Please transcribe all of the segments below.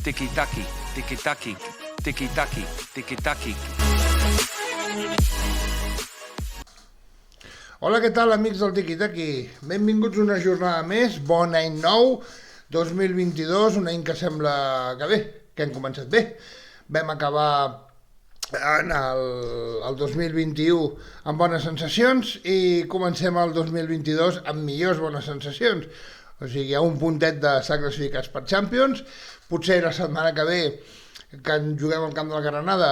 Tiki-taki, tiki-taki, tiki-taki, tiki-taki. Hola, què tal, amics del Tiki-Taki? Benvinguts una jornada més, bon any nou, 2022, un any que sembla que bé, que hem començat bé. Vam acabar en el 2021 amb bones sensacions i comencem el 2022 amb millors bones sensacions. O sigui, hi ha un puntet d'estar classificats per Champions, potser la setmana que ve que en juguem al camp de la Granada,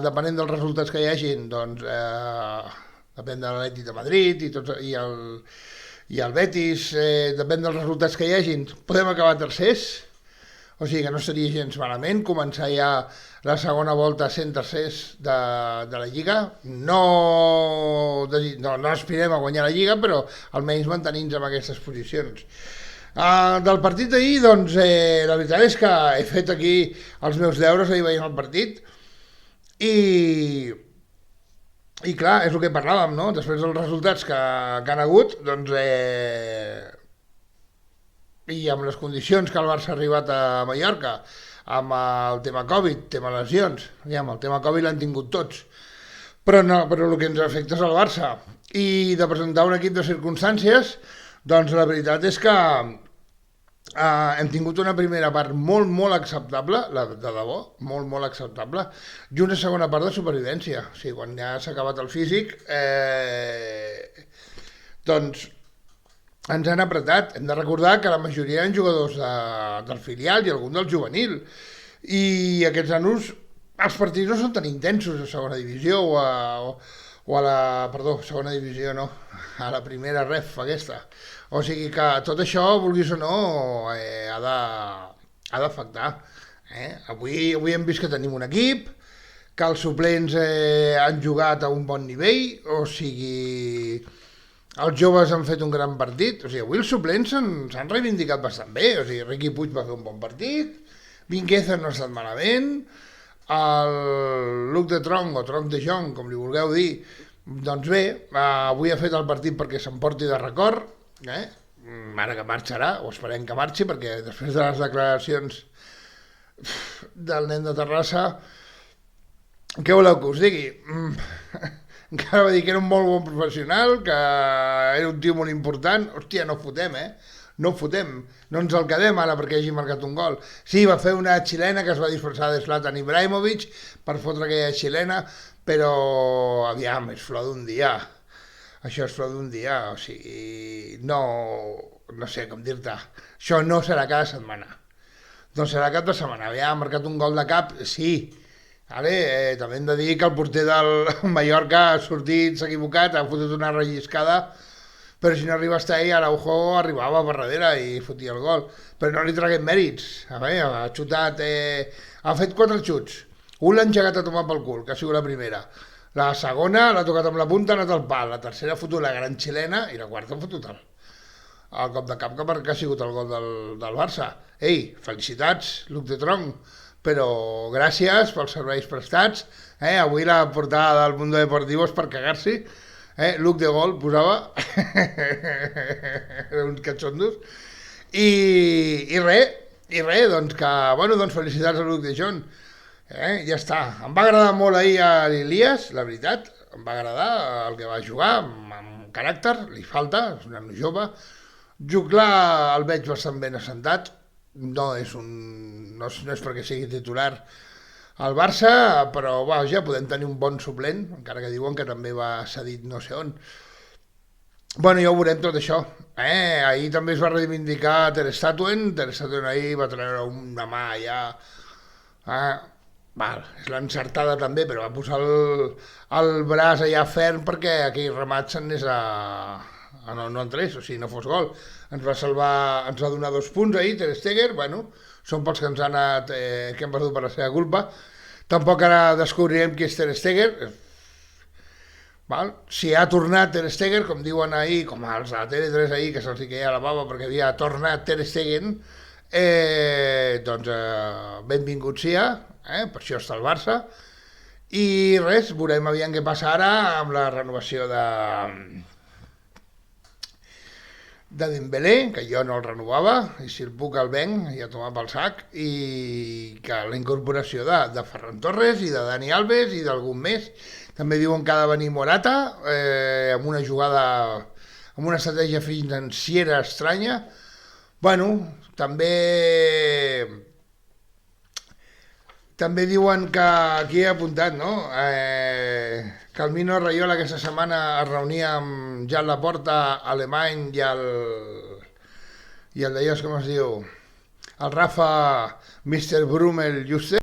depenent dels resultats que hi hagin, doncs depèn de l'Atlètic de Madrid i el Betis, depèn dels resultats que hi hagin, podem acabar tercers, o sigui que no seria gens malament començar ja la segona volta sent tercers de la Lliga. No aspirem a guanyar la Lliga, però almenys mantenir-nos en aquestes posicions. Del partit d'ahir, doncs, la veritat és que he fet aquí els meus deures ahir veient el partit i clar, és el que parlàvem, no? Després dels resultats que han hagut, doncs, i amb les condicions que el Barça ha arribat a Mallorca, amb el tema Covid, tema lesions, el tema Covid l'han tingut tots, però el que ens afecta és el Barça. I de presentar un equip de circumstàncies, doncs la veritat és que hem tingut una primera part molt acceptable, de debò, molt acceptable, i una segona part de supervivència. O sigui, quan ja s'ha acabat el físic, doncs ens han apretat. Hem de recordar que la majoria eren jugadors del filial i algun del juvenil. I aquests nanos, els partits no són tan intensos a segona divisió segona divisió no, a la primera ref aquesta. O sigui que tot això, vulguis o no, ha d'afectar. Avui hem vist que tenim un equip, que els suplents han jugat a un bon nivell, o sigui, els joves han fet un gran partit. O sigui, avui els suplents s'han reivindicat bastant bé. O sigui, Riqui Puig va fer un bon partit, Vinqueza no ha estat malament, el Luc de Tronc, o Tronc de Jong, com li vulgueu dir, doncs bé, avui ha fet el partit perquè s'emporti de record, ara que marxarà, o esperem que marxi, perquè després de les declaracions del nen de Terrassa, què voleu que us digui? Encara va dir que era un molt bon professional, que era un tio molt important. Hòstia, no fotem, no fotem, no ens el quedem ara perquè hagi marcat un gol. Sí, va fer una xilena que es va disfressar de Zlatan Ibrahimovic per fotre aquella xilena, però aviam, és flor d'un dia. Això és flor d'un dia, o sigui, no sé com dir-te, això no serà cada setmana. No serà cap de setmana. Ha marcat un gol de cap, sí. També hem de dir que el porter del Mallorca ha sortit, s'ha equivocat, ha fotut una relliscada, però si no arriba a estar ahí, Araujo arribava per darrere i fotia el gol. Però no li traguem mèrits. Ha xutat, ha fet 4 xuts. Un l'ha engegat a tomar pel cul, que ha sigut la primera. La segona l'ha tocat amb la punta, ha anat al pal. La tercera ha fotut la gran xilena i la quarta ha fotut el cop de cap que ha sigut el gol del Barça. Ei, felicitats, Luc de Tronc, però gràcies pels serveis prestats. Avui la portada del Mundo Deportivo és per cagar-s'hi. Luc de gol posava uns catxondos i res, doncs que, bueno, doncs felicitats a Luc de Jong. Ja està, em va agradar molt ahir a l'Ilias, la veritat, em va agradar el que va jugar, amb caràcter, li falta, és un nen jove. Juglar el veig bastant ben assentat, no és perquè sigui titular al Barça, però ja podem tenir un bon suplent, encara que diuen que també va cedit no sé on. Bueno, ja ho veurem tot això. Ahir també es va reivindicar Ter Stegen ahir va treure una mà allà, és l'encertada també, però va posar el braç allà ferm perquè aquell remat s'anés no entrés, o sigui, no fos gol. Ens va donar 2 punts ahir, Ter Stegen, bueno, són pels que ens han anat, que hem perdut per la seva culpa. Tampoc ara descobrirem qui és Ter Stegen. Si ha tornat Ter Stegen, com diuen ahir, com els de TV3 ahir, que se'ls queia la bava perquè havia tornat Ter Stegen, doncs benvingut sia, per això està el Barça. I res, veurem aviam què passa ara amb la renovació de Dembélé, que jo no el renovava, i si el puc el venc i a tomar pel sac, i que la incorporació de Ferran Torres i de Dani Alves i d'algun més. També diuen que ha de venir Morata, amb una jugada, amb una estratègia financera estranya. Bueno, també diuen que aquí he apuntat, no? Que el Mino Raiola aquesta setmana es reunia amb Jan Laporta, Alemany i el d'ells, com es diu? El Rafa Mr. Brummel Juste,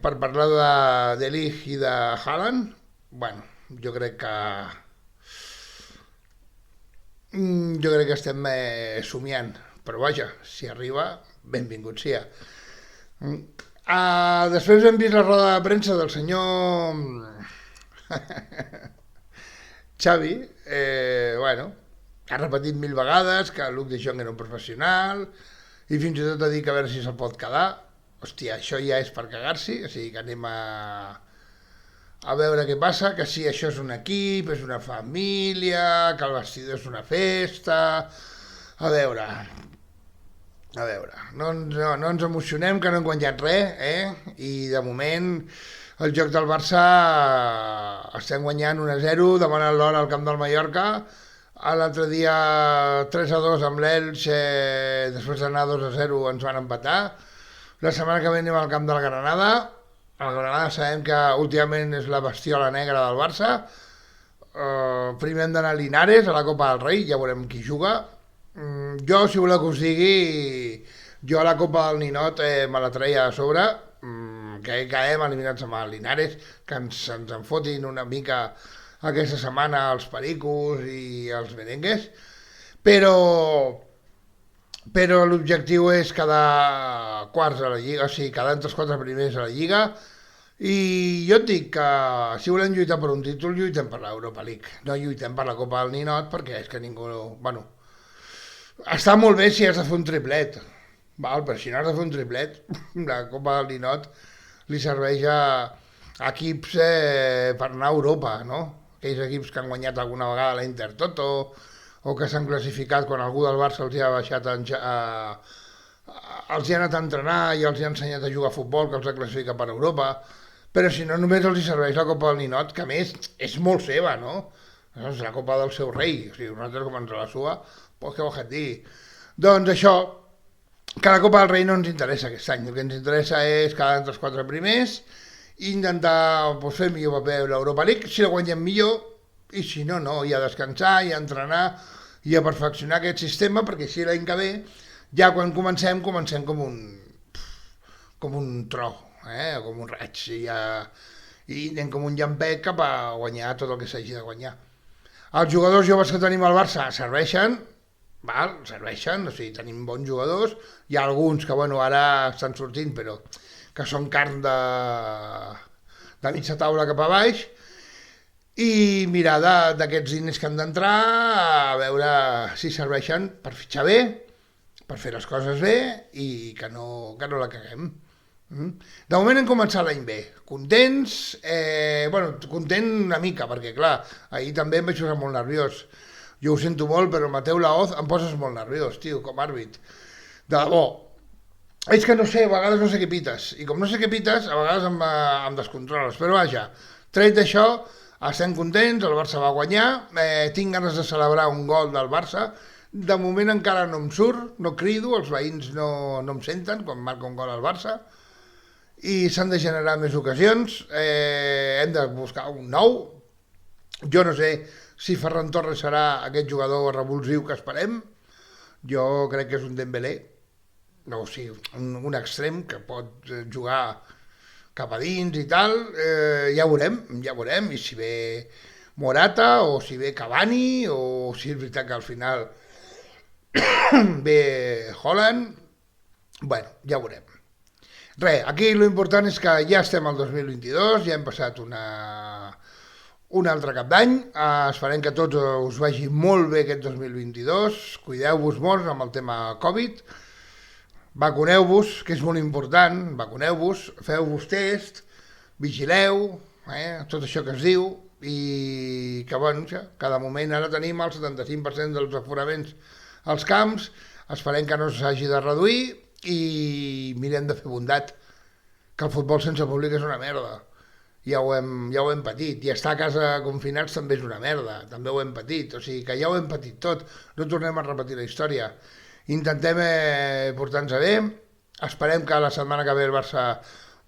per parlar de Ligt i de Haaland. Bueno, jo crec que estem somiant, però vaja, si arriba, benvingut sia. Després hem vist la roda de premsa del senyor Xavi, bueno, ha repetit 1000 vegades que Luc de Jong era un professional i fins i tot ha dit que a veure si se'l pot quedar. Hòstia, això ja és per cagar-s'hi, o sigui que anem a veure què passa, que sí, això és un equip, és una família, que el vestidor és una festa. A veure, no ens emocionem que no hem guanyat res, i de moment el joc del Barça estem guanyant 1-0, demanant l'hora al camp del Mallorca, l'altre dia 3-2 amb l'Elx, després d'anar 2-0 ens van empatar, la setmana que ve anem al camp del Granada, el Granada sabem que últimament és la bestiola negra del Barça, primer hem d'anar a Linares, a la Copa del Rei, ja veurem qui juga. Jo, si voleu que us digui, jo a la Copa del Ninot me la treia a sobre, que caem eliminats amb el Linares, que ens en fotin una mica aquesta setmana els pericos i els merengues, però l'objectiu és quedar quarts a la Lliga, o sigui, quedar entre els 4 primers a la Lliga, i jo et dic que si volem lluitar per un títol, lluitem per l'Europa League, no lluitem per la Copa del Ninot, perquè és que ningú... Bueno, està molt bé si has de fer un triplet, però si no has de fer un triplet, la Copa del Ninot li serveix a equips per anar a Europa, no? Aquells equips que han guanyat alguna vegada la Intertoto o que s'han classificat quan algú del Barça els ha baixat els hi ha anat a entrenar i els hi ha ensenyat a jugar a futbol, que els ha classificat per Europa, però si no només els hi serveix la Copa del Ninot, que a més és molt seva, no? És la Copa del seu rei, o sigui, nosaltres com ens la sua, pues què vols que et digui? Doncs això, que la Copa del Rei no ens interessa aquest any, el que ens interessa és quedar entre els 4 primers i intentar fer el millor paper a l'Europa League, si la guanyem millor, i si no, no, i a descansar, i a entrenar, i a perfeccionar aquest sistema, perquè així l'any que ve, ja quan comencem com un tro, com un raig, i anem com un llampec cap a guanyar tot el que s'hagi de guanyar. Els jugadors joves que tenim al Barça serveixen, o sigui, tenim bons jugadors, hi ha alguns que ara estan sortint, però que són carn de mitja taula cap a baix, i mirar d'aquests diners que han d'entrar, a veure si serveixen per fitxar bé, per fer les coses bé i que no la caguem. De moment hem començat l'any bé, contents, content una mica, perquè clar, ahir també em vaig posar molt nerviós. Jo ho sento molt, però Mateu Laoz em poses molt nerviós, tio, com a àrbit. De debò. És que no sé, a vegades no sé què pites. I com no sé què pites, a vegades em descontroles. Però vaja, tret d'això, estem contents, el Barça va guanyar, tinc ganes de celebrar un gol del Barça. De moment encara no em surt, no crido, els veïns no em senten quan marca un gol al Barça. I s'han de generar més ocasions, hem de buscar un nou. Jo no sé si Ferran Torres serà aquest jugador revulsiu que esperem. Jo crec que és un Dembélé, o sigui, un extrem que pot jugar cap a dins i tal, ja veurem, i si ve Morata, o si ve Cavani, o si és veritat que al final ve Haaland, bueno, ja veurem. Res, aquí l'important és que ja estem al 2022, ja hem passat un altre cap d'any, esperem que tots us vagi molt bé aquest 2022, cuideu-vos molt amb el tema Covid, vacuneu-vos, que és molt important, vacuneu-vos, feu-vos test, vigileu, tot això que es diu, i que, bueno, ja, cada moment ara tenim el 75% dels aforaments als camps, esperem que no s'hagi de reduir i mirem de fer bondat, que el futbol sense públic és una merda. Ja ho hem patit, i estar a casa confinats també és una merda, també ho hem patit, o sigui que ja ho hem patit tot, no tornem a repetir la història. Intentem portar-nos bé, esperem que la setmana que ve el Barça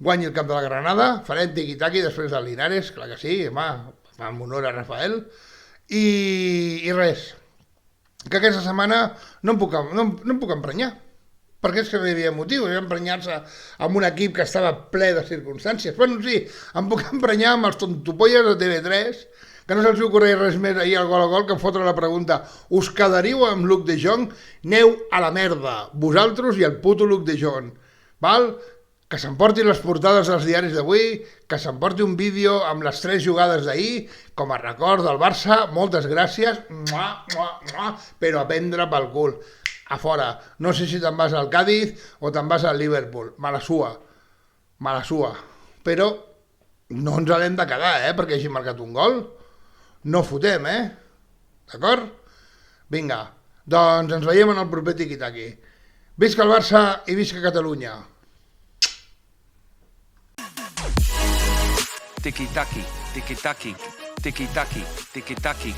guanyi el camp de la Granada, farem tiqui-taqui després del Linares, clar que sí, home, fa honor a Rafael, i res, que aquesta setmana no em puc emprenyar, perquè és que no hi havia motiu, era emprenyar-se amb un equip que estava ple de circumstàncies. Bueno, sí, em puc emprenyar amb els tontopolles de TV3, que no se'ls ocorria res més ahir al gol a gol que fotre la pregunta: us quedaríeu amb Luc de Jong? Neu a la merda, vosaltres i el puto Luc de Jong, val? Que s'emportin les portades dels diaris d'avui, que s'emporti un vídeo amb les 3 jugades d'ahir, com a record del Barça, moltes gràcies, però a prendre pel cul. A fora, no sé si te'n vas al Cádiz o te'n vas al Liverpool, mala sua, però no ens l'hem de quedar, perquè hagi marcat un gol, no fotem, d'acord? Vinga, doncs ens veiem en el proper tiqui-taqui. Visca el Barça i visca Catalunya. Tiki-taki, tiki-taki, tiki-taki, tiki-taki.